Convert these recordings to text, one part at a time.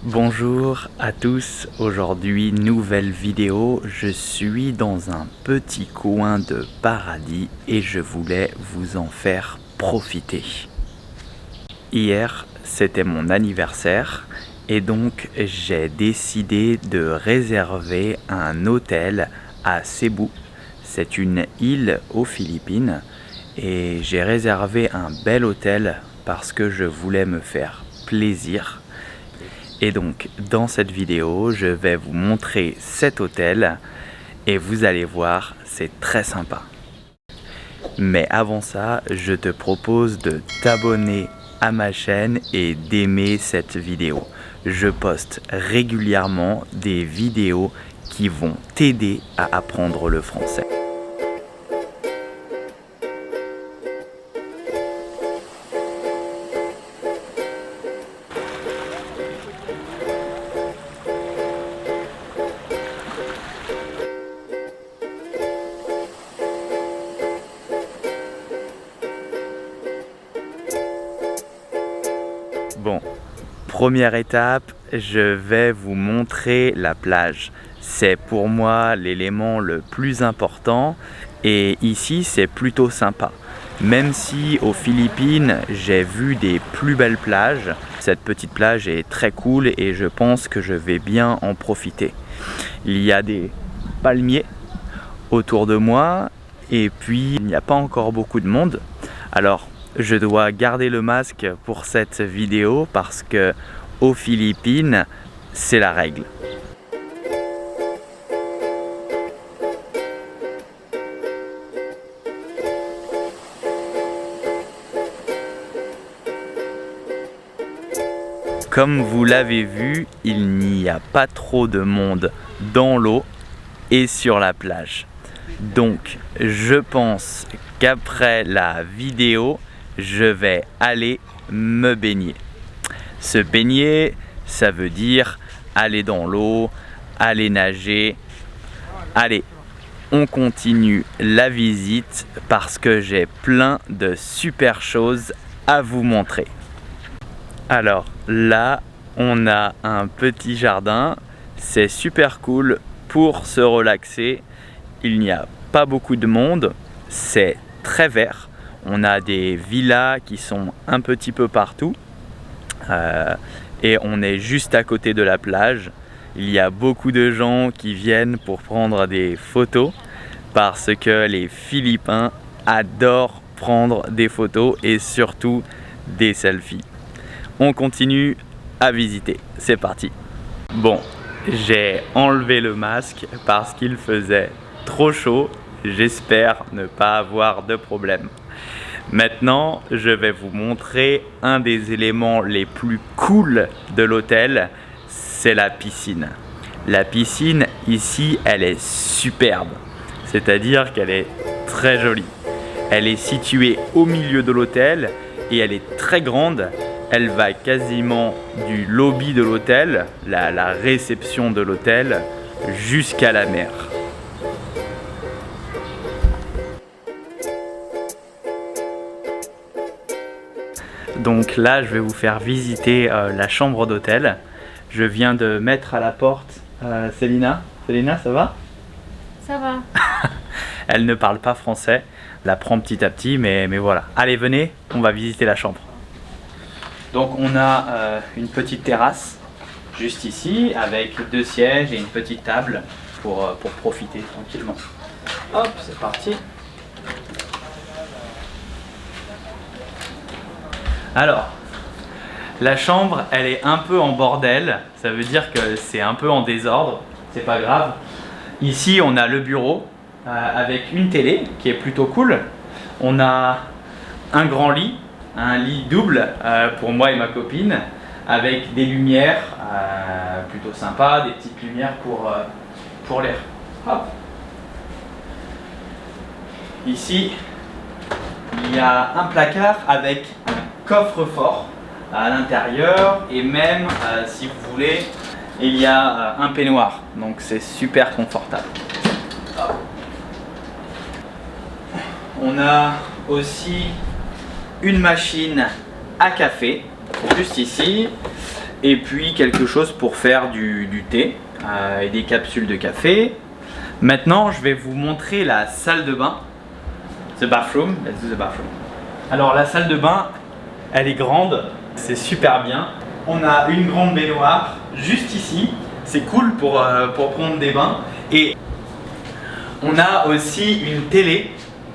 Bonjour à tous, aujourd'hui nouvelle vidéo, je suis dans un petit coin de paradis et je voulais vous en faire profiter. Hier c'était mon anniversaire et donc j'ai décidé de réserver un hôtel à Cebu. C'est une île aux Philippines et j'ai réservé un bel hôtel parce que je voulais me faire plaisir. Et donc dans cette vidéo je vais vous montrer cet hôtel et vous allez voir, c'est très sympa. Mais avant ça, je te propose de t'abonner à ma chaîne et d'aimer cette vidéo. Je poste régulièrement des vidéos qui vont t'aider à apprendre le français. Bon, première étape, je vais vous montrer la plage. C'est pour moi l'élément le plus important et ici c'est plutôt sympa. Même si aux Philippines j'ai vu des plus belles plages, cette petite plage est très cool et je pense que je vais bien en profiter. Il y a des palmiers autour de moi et puis il n'y a pas encore beaucoup de monde. Alors je dois garder le masque pour cette vidéo parce que aux Philippines, c'est la règle. Comme vous l'avez vu, il n'y a pas trop de monde dans l'eau et sur la plage. Donc, je pense qu'après la vidéo, je vais aller me baigner. Se baigner, ça veut dire aller dans l'eau, aller nager. Allez, on continue la visite parce que j'ai plein de super choses à vous montrer. Alors là, on a un petit jardin. C'est super cool pour se relaxer. Il n'y a pas beaucoup de monde. C'est très vert. On a des villas qui sont un petit peu partout et on est juste à côté de la plage. Il y a beaucoup de gens qui viennent pour prendre des photos parce que les Philippins adorent prendre des photos et surtout des selfies. On continue à visiter, c'est parti. Bon, j'ai enlevé le masque parce qu'il faisait trop chaud. J'espère ne pas avoir de problème. Maintenant, je vais vous montrer un des éléments les plus cool de l'hôtel, c'est la piscine. La piscine ici, elle est superbe, c'est-à-dire qu'elle est très jolie. Elle est située au milieu de l'hôtel et elle est très grande. Elle va quasiment du lobby de l'hôtel, la réception de l'hôtel, jusqu'à la mer. Donc là, je vais vous faire visiter la chambre d'hôtel. Je viens de mettre à la porte Célina. Célina, ça va? Ça va. Elle ne parle pas français, la prend petit à petit, mais voilà. Allez, venez, on va visiter la chambre. Donc on a une petite terrasse, juste ici, avec 2 sièges et une petite table pour profiter tranquillement. Hop, c'est parti. Alors, la chambre, elle est un peu en bordel, ça veut dire que c'est un peu en désordre, c'est pas grave. Ici, on a le bureau avec une télé qui est plutôt cool. On a un grand lit, un lit double pour moi et ma copine, avec des lumières plutôt sympas, des petites lumières pour l'air. Hop. Ici, il y a un placard avec un coffre-fort à l'intérieur et même si vous voulez il y a un peignoir, donc c'est super confortable. On a aussi une machine à café juste ici et puis quelque chose pour faire du thé et des capsules de café. Maintenant, je vais vous montrer la salle de bain. The bathroom, let's do the bathroom. Alors la salle de bain, elle est grande, c'est super bien. On a une grande baignoire juste ici, c'est cool pour prendre des bains. Et on a aussi une télé,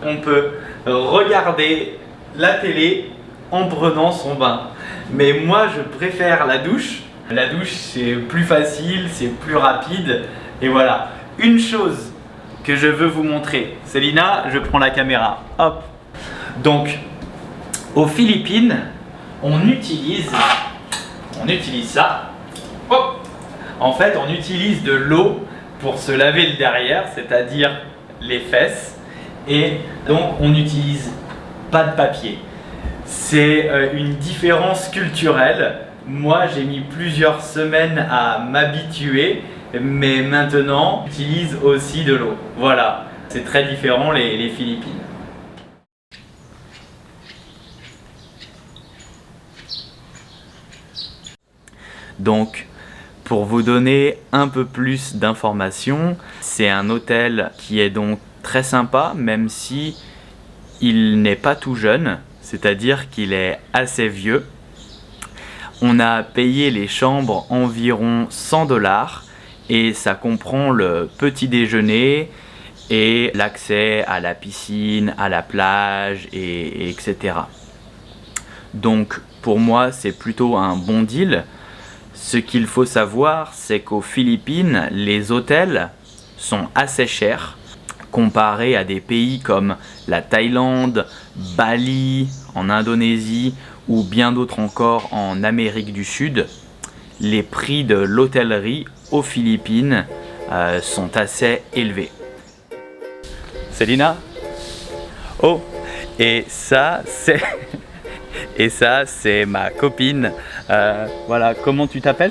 on peut regarder la télé en prenant son bain. Mais moi je préfère la douche. La douche c'est plus facile, c'est plus rapide. Et voilà, une chose que je veux vous montrer. Célina, je prends la caméra. Hop. Donc, aux Philippines, on utilise ça. Hop. En fait, on utilise de l'eau pour se laver le derrière, c'est-à-dire les fesses. Et donc, on n'utilise pas de papier. C'est une différence culturelle. Moi, j'ai mis plusieurs semaines à m'habituer. Mais maintenant, j'utilise aussi de l'eau. Voilà, c'est très différent les Philippines. Donc, pour vous donner un peu plus d'informations, c'est un hôtel qui est donc très sympa, même si il n'est pas tout jeune, c'est-à-dire qu'il est assez vieux. On a payé les chambres environ 100 $. Et ça comprend le petit déjeuner et l'accès à la piscine, à la plage, etc. Donc pour moi, c'est plutôt un bon deal. Ce qu'il faut savoir, c'est qu'aux Philippines, les hôtels sont assez chers comparés à des pays comme la Thaïlande, Bali, en Indonésie ou bien d'autres encore en Amérique du Sud. Les prix de l'hôtellerie aux Philippines sont assez élevés. Célina? Oh, et ça c'est ma copine. Voilà, comment tu t'appelles?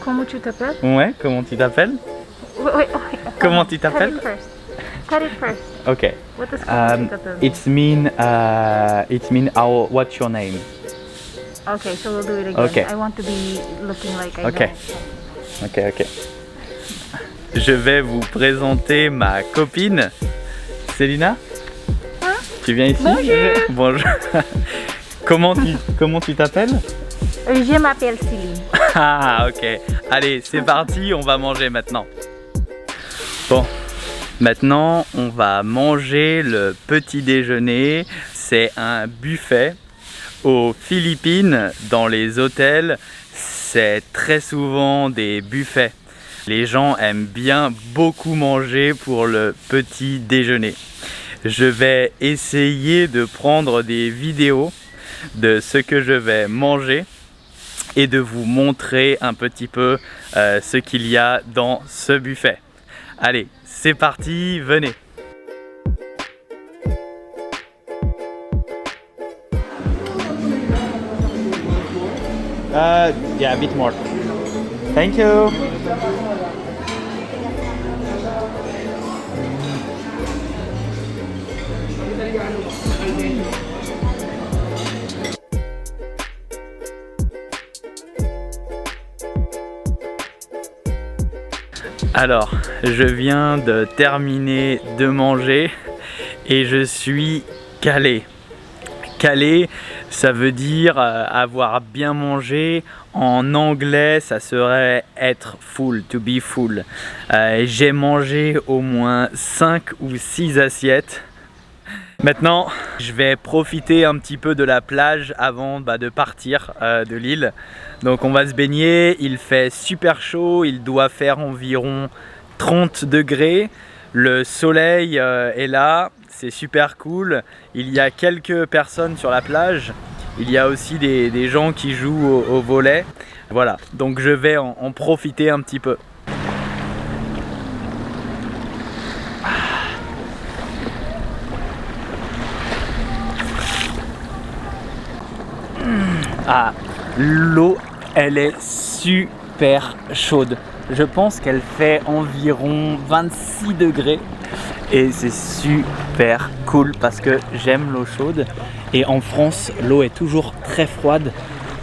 Comment tu t'appelles? Ouais, comment tu t'appelles? Wait. Comment tu t'appelles? Cut it first. Okay. What does comment tu t'appelles? It mean what's your name? Okay, so we'll do it again. Okay. I want to be looking like I Okay. know. Ok. Je vais vous présenter ma copine. Célina? Hein? Tu viens ici? Bonjour. Bonjour. Comment tu t'appelles? Je m'appelle Céline. Ah, ok. Allez, c'est parti, on va manger maintenant. Bon, maintenant, on va manger le petit déjeuner. C'est un buffet. Aux Philippines, dans les hôtels, c'est très souvent des buffets. Les gens aiment bien beaucoup manger pour le petit déjeuner. Je vais essayer de prendre des vidéos de ce que je vais manger et de vous montrer un petit peu ce qu'il y a dans ce buffet. Allez, c'est parti, venez! Yeah, a bit more. Thank you. Alors, je viens de terminer de manger et je suis calé. Calé, ça veut dire avoir bien mangé. En anglais, ça serait être full, to be full. J'ai mangé au moins 5 ou 6 assiettes. Maintenant, je vais profiter un petit peu de la plage avant de partir de l'île. Donc on va se baigner, il fait super chaud, il doit faire environ 30 degrés. Le soleil est là, c'est super cool. Il y a quelques personnes sur la plage. Il y a aussi des gens qui jouent au volley. Voilà, donc je vais en profiter un petit peu. Ah, l'eau, elle est super chaude. Je pense qu'elle fait environ 26 degrés et c'est super cool parce que j'aime l'eau chaude. Et en France, l'eau est toujours très froide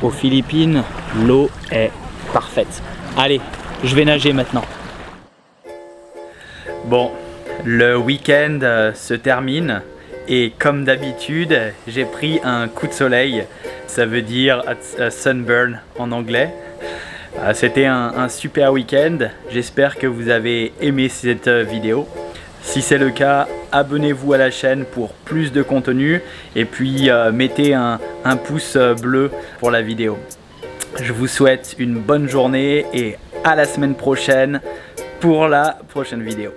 Aux Philippines, l'eau est parfaite. Allez, je vais nager maintenant. Bon, le week-end se termine et comme d'habitude, j'ai pris un coup de soleil. Ça veut dire a sunburn en anglais. C'était un super week-end. J'espère que vous avez aimé cette vidéo. Si c'est le cas, abonnez-vous à la chaîne pour plus de contenu et puis mettez un pouce bleu pour la vidéo. Je vous souhaite une bonne journée et à la semaine prochaine pour la prochaine vidéo.